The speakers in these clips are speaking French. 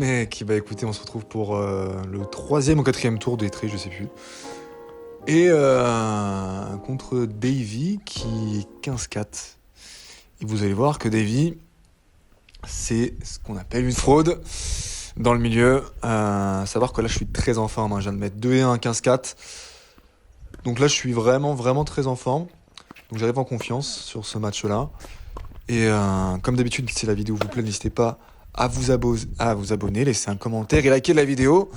mecs, bah écoutez, on se retrouve pour le 3e ou 4e tour des traits, je sais plus. Et contre Davy qui est 15-4. Et vous allez voir que Davy, c'est ce qu'on appelle une fraude dans le milieu. Savoir que là je suis très en forme, je viens de mettre 2-1, 15-4. Donc là je suis vraiment très en forme. Donc j'arrive en confiance sur ce match-là. Et comme d'habitude, si la vidéo vous plaît, n'hésitez pas à vous abonner, laisser un commentaire et liker la vidéo.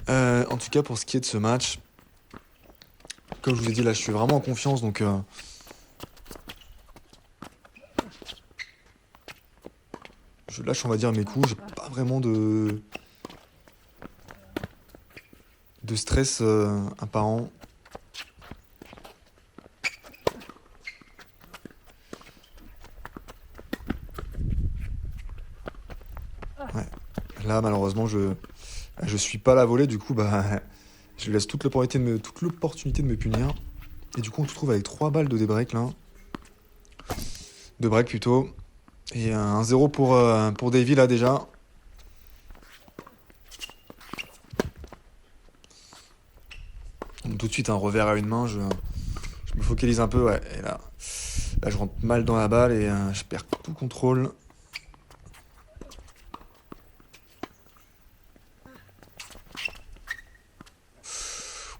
En tout cas, pour ce qui est de ce match, comme je vous ai dit, là, je suis vraiment en confiance. Donc, je lâche, on va dire, mes coups. J'ai pas vraiment de stress apparent. Ouais. Là, malheureusement, je suis pas à la volée. Du coup, bah, je lui laisse toute l'opportunité de me punir. Et du coup, on se retrouve avec 3 balles de débreak là. De break plutôt. Et un 0 pour Davy là déjà. Donc, tout de suite un revers à une main. Je me focalise un peu. Ouais. Et là, je rentre mal dans la balle et je perds tout contrôle.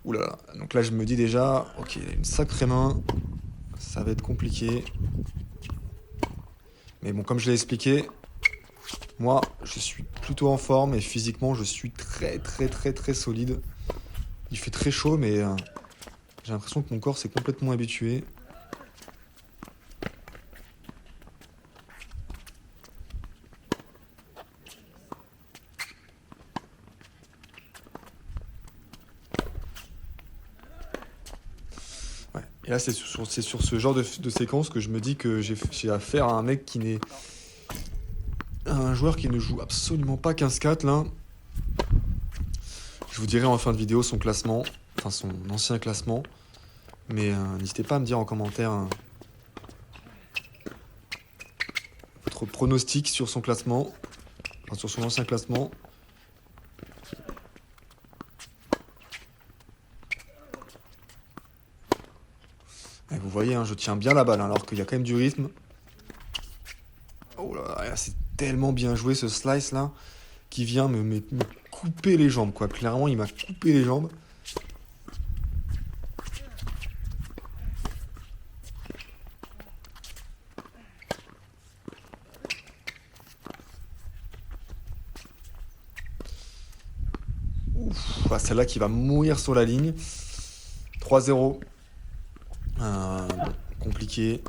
Ouh là là. Donc là, je me dis déjà, ok, il a une sacrée main. Ça va être compliqué. Mais bon, comme je l'ai expliqué, moi, je suis plutôt en forme et physiquement, je suis très solide. Il fait très chaud, mais j'ai l'impression que mon corps s'est complètement habitué. Ouais. Et là, c'est sur ce genre de séquence que je me dis que j'ai affaire à un mec qui n'est... Un joueur qui ne joue absolument pas 15-4, là. Je vous dirai en fin de vidéo son classement, enfin son ancien classement. Mais n'hésitez pas à me dire en commentaire votre pronostic sur son classement, enfin sur son ancien classement. Et vous voyez, je tiens bien la balle, alors qu'il y a quand même du rythme. Oh là là, c'est tellement bien joué ce slice là, qui vient me couper les jambes, quoi. Clairement, il m'a coupé les jambes. Ouf, celle-là qui va mourir sur la ligne. 3-0. Bon, compliqué.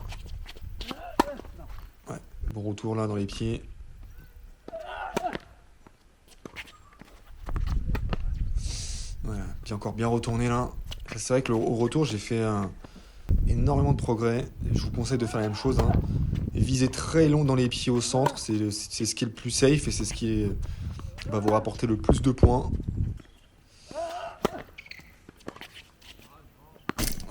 Ouais, bon retour là dans les pieds. Voilà, puis encore bien retourné là. C'est vrai que au retour, j'ai fait énormément de progrès. Je vous conseille de faire la même chose. Viser très long dans les pieds au centre, c'est ce qui est le plus safe et c'est ce qui va vous rapporter le plus de points.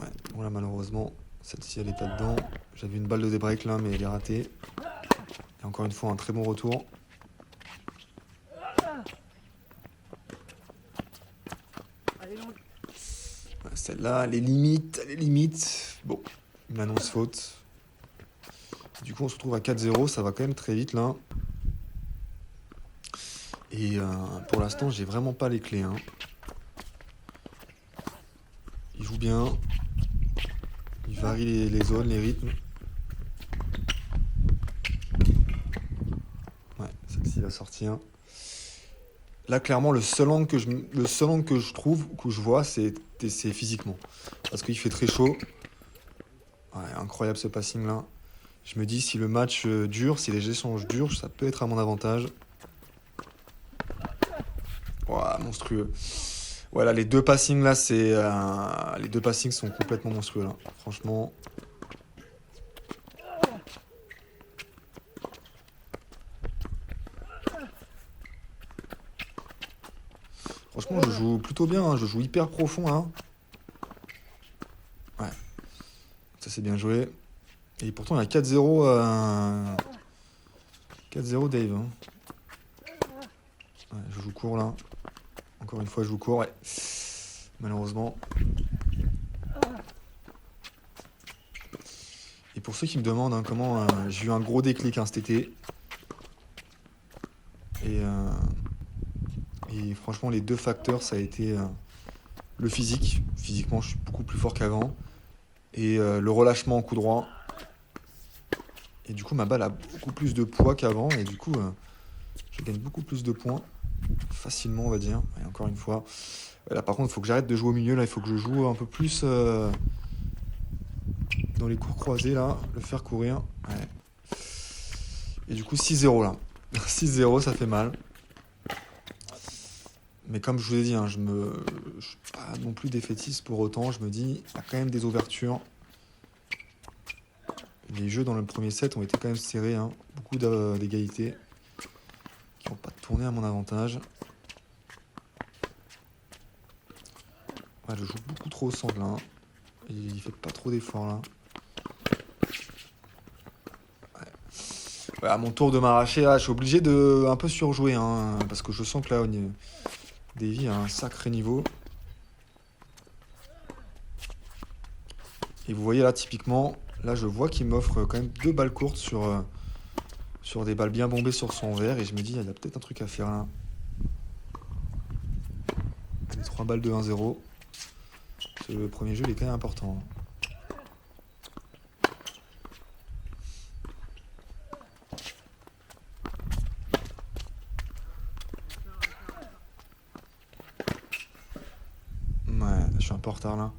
Ouais, bon là malheureusement, celle-ci elle est pas dedans. J'avais une balle de débreak là, mais elle est ratée. Et encore une fois, un très bon retour. Celle-là, elle est limite. Bon, une annonce faute. Du coup, on se retrouve à 4-0. Ça va quand même très vite là. Et pour l'instant, j'ai vraiment pas les clés. Il joue bien. Il varie les zones, les rythmes. Ouais, celle-ci va sortir. Là, clairement, le seul angle que je trouve, que je vois, c'est physiquement. Parce qu'il fait très chaud. Ouais, incroyable ce passing là. Je me dis, si le match dure, si les échanges durent, ça peut être à mon avantage. Ouah, monstrueux. Voilà, les deux passings là, les deux passings sont complètement monstrueux là. Franchement. Franchement, je joue plutôt bien, je joue hyper profond là. Ouais. Ça c'est bien joué. Et pourtant, il y a 4-0 4-0 Dave. court là. Encore une fois, je joue court, ouais. Malheureusement. Et pour ceux qui me demandent comment j'ai eu un gros déclic cet été. Et franchement, les deux facteurs, ça a été le physique. Physiquement, je suis beaucoup plus fort qu'avant. Et le relâchement en coup droit. Et du coup, ma balle a beaucoup plus de poids qu'avant. Et du coup, je gagne beaucoup plus de points. Facilement, on va dire. Et encore une fois. Là, par contre, il faut que j'arrête de jouer au milieu. Là, il faut que je joue un peu plus dans les cours croisés. Là, le faire courir. Ouais. Et du coup, 6-0 là. 6-0, ça fait mal. Mais comme je vous ai dit, je suis pas non plus défaitiste pour autant. Je me dis, il y a quand même des ouvertures. Les jeux dans le premier set ont été quand même serrés. Beaucoup d'égalités qui n'ont pas tourné à mon avantage. Ouais, je joue beaucoup trop au centre là. Il fait pas trop d'efforts là. Ouais, à mon tour de m'arracher, là, je suis obligé de un peu surjouer. Parce que je sens que là, Davy a un sacré niveau. Et vous voyez là, typiquement, là je vois qu'il m'offre quand même 2 balles courtes sur des balles bien bombées sur son verre. Et je me dis, il y a peut-être un truc à faire là. Les 3 balles de 1-0. Le premier jeu, il est quand même important. Ouais, je suis un peu en retard là.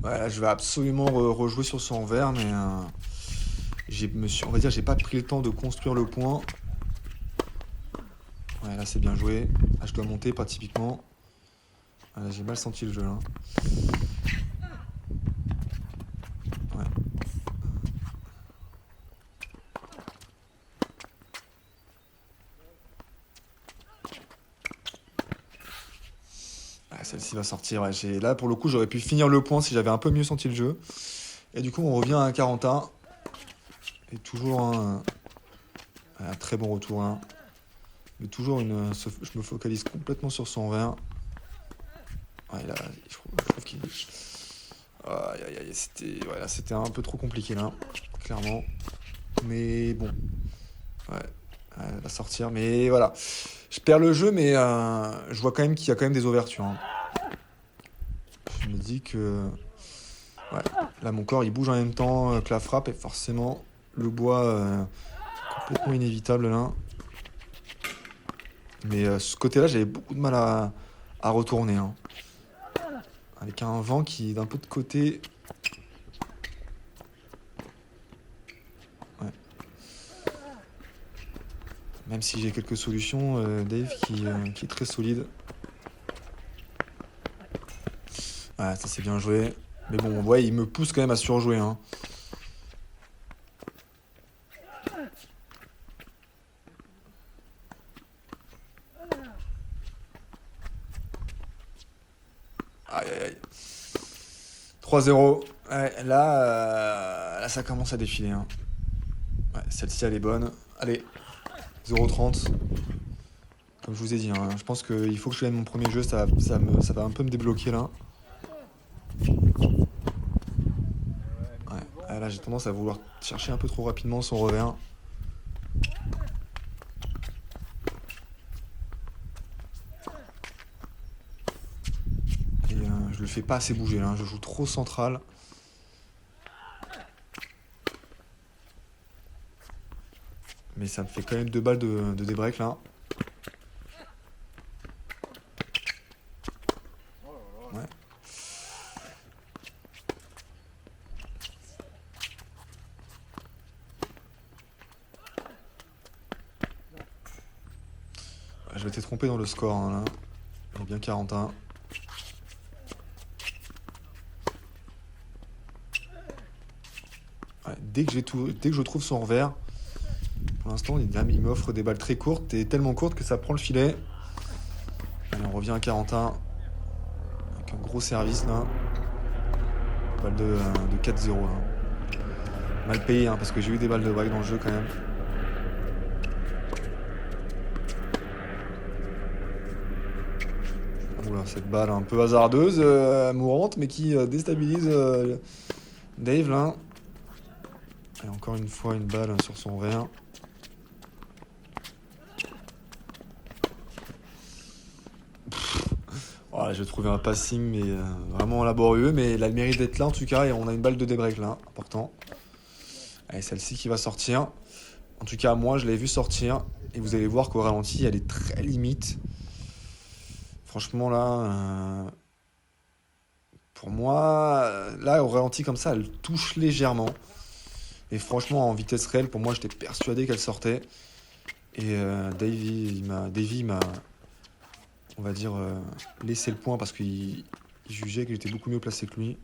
Ouais, là, je vais absolument rejouer sur son verre, mais on va dire, j'ai pas pris le temps de construire le point. Ouais, là, c'est bien joué. Là, je dois monter, pas typiquement. Là, j'ai mal senti le jeu, là. Ouais. Ah, celle-ci va sortir. Ouais, là, pour le coup, j'aurais pu finir le point si j'avais un peu mieux senti le jeu. Et du coup, on revient à 41. Et toujours un très bon retour. Mais toujours je me focalise complètement sur son verre. Ouais, là, je trouve qu'il... c'était un peu trop compliqué là, clairement. Mais bon. Ouais, elle va sortir. Mais voilà. Je perds le jeu, mais je vois quand même qu'il y a quand même des ouvertures. Je me dis que... Ouais, là, mon corps, il bouge en même temps que la frappe. Et forcément, le bois complètement inévitable là. Mais ce côté-là, j'avais beaucoup de mal à retourner. Avec un vent qui est d'un peu de côté. Ouais. Même si j'ai quelques solutions, Dave qui est très solide. Ouais, ça c'est bien joué. Mais bon, ouais, il me pousse quand même à surjouer. Aïe, aïe, aïe. 3-0. Ouais, là, ça commence à défiler. Ouais, celle-ci, elle est bonne. Allez, 0-30. Comme je vous ai dit, je pense qu'il faut que je gagne mon premier jeu. Ça va un peu me débloquer là. Ouais, là, j'ai tendance à vouloir chercher un peu trop rapidement son revers. Et je le fais pas assez bouger là. Je joue trop central. Mais ça me fait quand même 2 balles de débreak là. Ouais. Je m'étais trompé dans le score là. Il est bien 41. Ouais, dès que je trouve son revers, pour l'instant, il m'offre des balles très courtes et tellement courtes que ça prend le filet. Allez, on revient à 41 avec un gros service là. Balle de 4-0 là. Mal payé, hein, parce que j'ai eu des balles de break dans le jeu quand même. Oula, cette balle un peu hasardeuse, mourante, mais qui déstabilise Dave là. Et encore une fois, une balle sur son verre. Voilà, j'ai trouvé un passing, mais vraiment laborieux. Mais il a le mérite d'être là en tout cas. Et on a une balle de débreak là, important. Allez, celle-ci qui va sortir. En tout cas, moi, je l'ai vu sortir. Et vous allez voir qu'au ralenti, elle est très limite. Franchement, là, pour moi, là, au ralenti comme ça, elle touche légèrement. Et franchement, en vitesse réelle, pour moi, j'étais persuadé qu'elle sortait. Et Davy, il m'a, on va dire, laissé le point parce qu'il jugeait que j'étais beaucoup mieux placé que lui.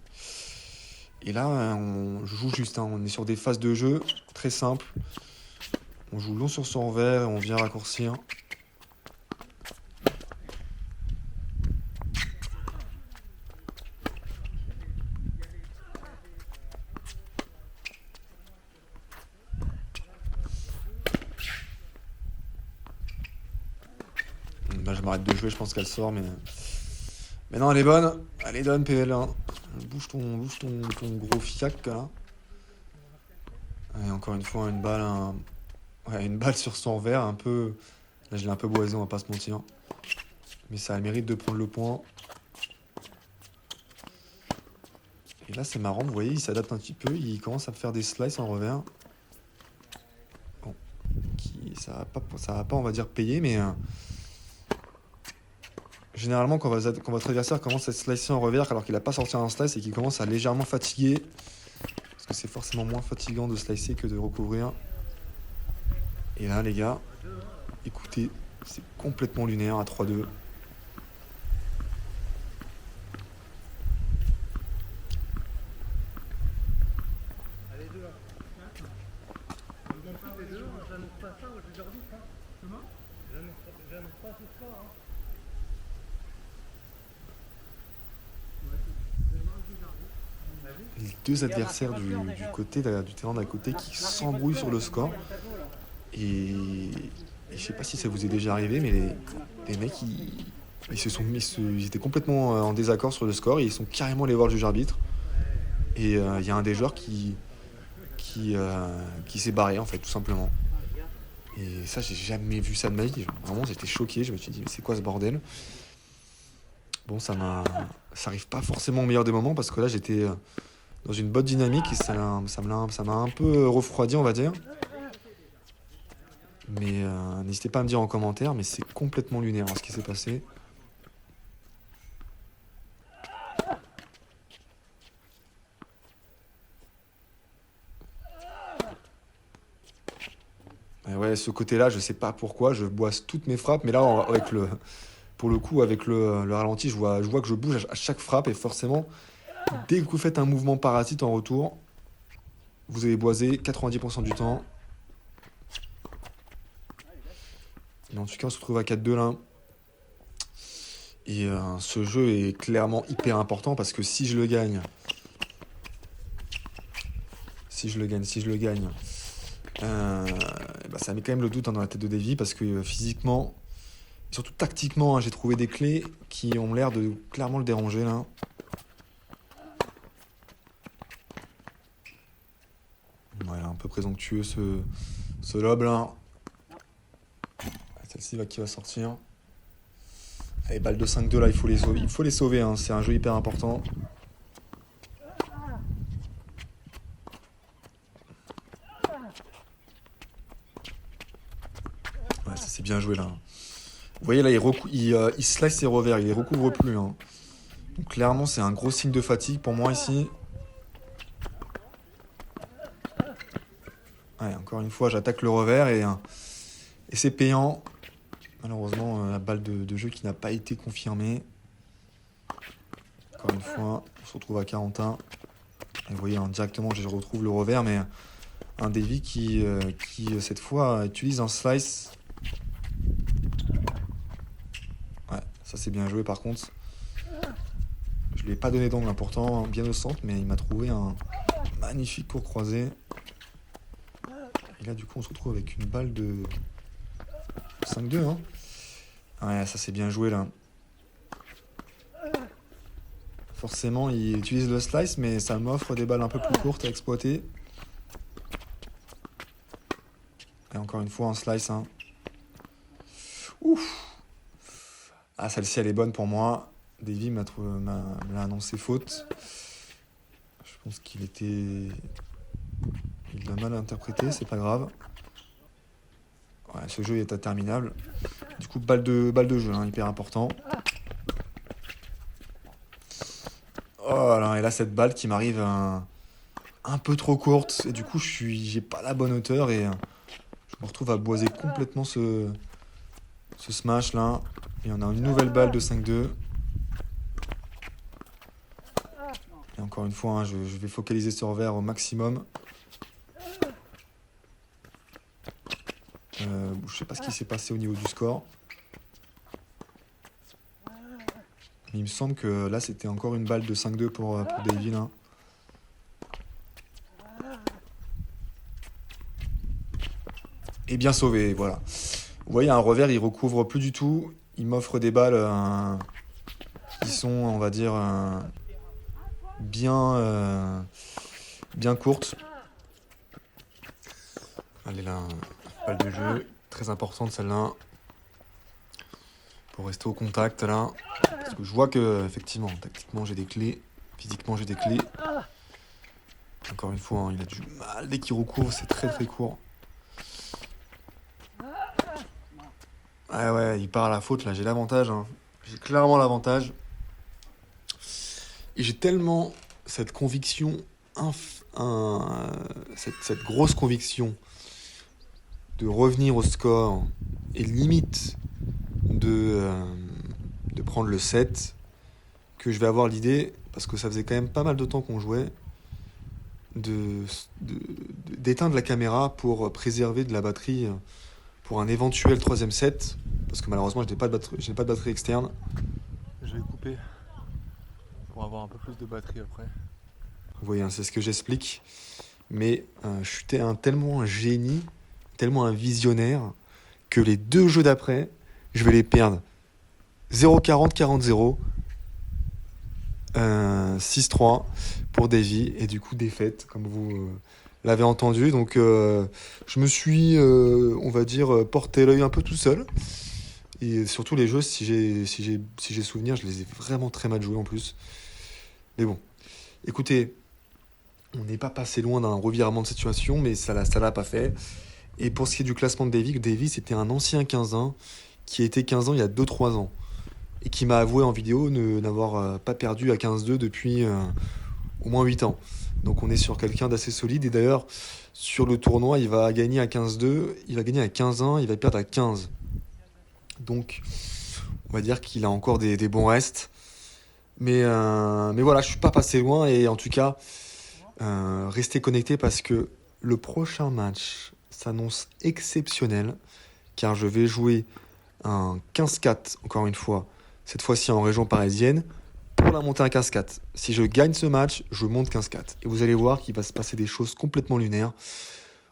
Et là, je joue juste, hein, on est sur des phases de jeu très simples. On joue long sur son revers et on vient raccourcir. Là, je m'arrête de jouer, je pense qu'elle sort, mais non, elle est bonne. Elle est bonne, PL. Hein. Bouge ton gros fiac, là. Et encore une fois, une balle, ouais, une balle sur son revers, un peu. Là, je l'ai un peu boisé, on va pas se mentir. Mais ça a le mérite de prendre le point. Et là, c'est marrant, vous voyez, il s'adapte un petit peu. Il commence à faire des slices en revers. Bon, ça va pas, on va dire, payer, mais généralement, quand votre adversaire commence à slicer en revers alors qu'il n'a pas sorti un slice et qu'il commence à légèrement fatiguer, parce que c'est forcément moins fatigant de slicer que de recouvrir. Et là, les gars, écoutez, c'est complètement lunaire à 3-2. Les deux adversaires du côté du terrain d'à côté qui s'embrouillent sur le score. Et je sais pas si ça vous est déjà arrivé, mais les mecs, ils étaient complètement en désaccord sur le score et ils sont carrément allés voir le juge arbitre. Et il y a un des joueurs qui s'est barré, en fait, tout simplement. Et ça, j'ai jamais vu ça de ma vie. Vraiment, j'étais choqué. Je me suis dit, mais c'est quoi ce bordel? Bon, ça arrive pas forcément au meilleur des moments parce que là, j'étais dans une bonne dynamique et ça m'a un peu refroidi, on va dire. Mais n'hésitez pas à me dire en commentaire, mais c'est complètement lunaire ce qui s'est passé. Et ouais, ce côté-là, je sais pas pourquoi, je boisse toutes mes frappes, mais là, pour le coup, avec le ralenti, je vois que je bouge à chaque frappe et forcément, dès que vous faites un mouvement parasite en retour, vous allez boiser 90% du temps. Mais en tout cas, on se retrouve à 4-2 là. Et ce jeu est clairement hyper important parce que si je le gagne, bah, ça met quand même le doute dans la tête de Davy parce que physiquement, et surtout tactiquement, hein, j'ai trouvé des clés qui ont l'air de clairement le déranger là. Voilà, un peu présomptueux ce lob là. Celle-ci qui va sortir. Allez, balle de 5-2 là, il faut les sauver, hein. C'est un jeu hyper important. Ouais, ça c'est bien joué là. Vous voyez là, il slice ses revers, il les recouvre plus. Hein. Donc clairement, c'est un gros signe de fatigue pour moi ici. Ouais, encore une fois, j'attaque le revers et c'est payant. Malheureusement, la balle de jeu qui n'a pas été confirmée. Encore une fois, on se retrouve à 41. Et vous voyez, hein, directement, je retrouve le revers, mais un Davy qui cette fois, utilise un slice. Ouais, ça c'est bien joué par contre. Je lui ai pas donné d'angle important, bien au centre, mais il m'a trouvé un magnifique court croisé. Et là, du coup, on se retrouve avec une balle de 5-2. Hein. Ouais, ça c'est bien joué là. Forcément, il utilise le slice, mais ça m'offre des balles un peu plus courtes à exploiter. Et encore une fois, en slice. Hein. Ouf! Ah, celle-ci, elle est bonne pour moi. Davy me l'a annoncé faute. Je pense qu'il était... Il l'a mal interprété, c'est pas grave. Ouais, ce jeu est interminable. Du coup, balle de jeu, hein, hyper important. Oh là, et là, cette balle qui m'arrive un peu trop courte. Et du coup, j'ai pas la bonne hauteur et je me retrouve à boiser complètement ce smash là. Et on a une nouvelle balle de 5-2. Et encore une fois, hein, je vais focaliser ce revers au maximum. Je sais pas ce qui s'est passé au niveau du score. Mais il me semble que là, c'était encore une balle de 5-2 pour Davy. Là. Et bien sauvé, voilà. Vous voyez, un revers, il recouvre plus du tout. Il m'offre des balles qui sont, on va dire, bien courtes. Allez là, balle de jeu, très importante celle-là. Pour rester au contact là. Parce que je vois que, effectivement, tactiquement j'ai des clés. Physiquement j'ai des clés. Encore une fois, hein, il a du mal dès qu'il recouvre, c'est très très court. Ouais, il part à la faute là, j'ai l'avantage. Hein. J'ai clairement l'avantage. Et j'ai tellement cette conviction, cette grosse conviction de revenir au score et limite de prendre le 7 que je vais avoir l'idée, parce que ça faisait quand même pas mal de temps qu'on jouait, d'éteindre la caméra pour préserver de la batterie pour un éventuel troisième set, parce que malheureusement je n'ai pas de batterie externe. Je vais couper pour avoir un peu plus de batterie après. Vous voyez, hein, c'est ce que j'explique. Mais je suis tellement un génie, tellement un visionnaire, que les deux jeux d'après, je vais les perdre. 0-40, 40-0, 6-3 pour Davy, et du coup défaite, comme vous l'avez entendu. Donc je me suis, on va dire, porté l'œil un peu tout seul. Et surtout les jeux, si j'ai souvenir, je les ai vraiment très mal joués en plus. Mais bon, écoutez, on n'est pas passé loin d'un revirement de situation, mais ça l'a pas fait. Et pour ce qui est du classement de Davy, c'était un ancien 15-1 qui a été 15 ans il y a 2-3 ans. Et qui m'a avoué en vidéo n'avoir pas perdu à 15-2 depuis au moins 8 ans. Donc on est sur quelqu'un d'assez solide. Et d'ailleurs, sur le tournoi, il va gagner à 15-2, il va gagner à 15-1, il va perdre à 15. Donc on va dire qu'il a encore des bons restes. Mais voilà, je suis pas passé loin. Et en tout cas, restez connectés parce que le prochain match s'annonce exceptionnel. Car je vais jouer un 15-4, encore une fois, cette fois-ci en région parisienne, pour la montée à 15-4. Si je gagne ce match, je monte 15-4. Et vous allez voir qu'il va se passer des choses complètement lunaires.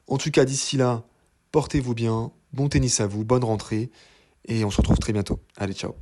En tout cas, d'ici là, portez-vous bien, bon tennis à vous, bonne rentrée, et on se retrouve très bientôt. Allez, ciao.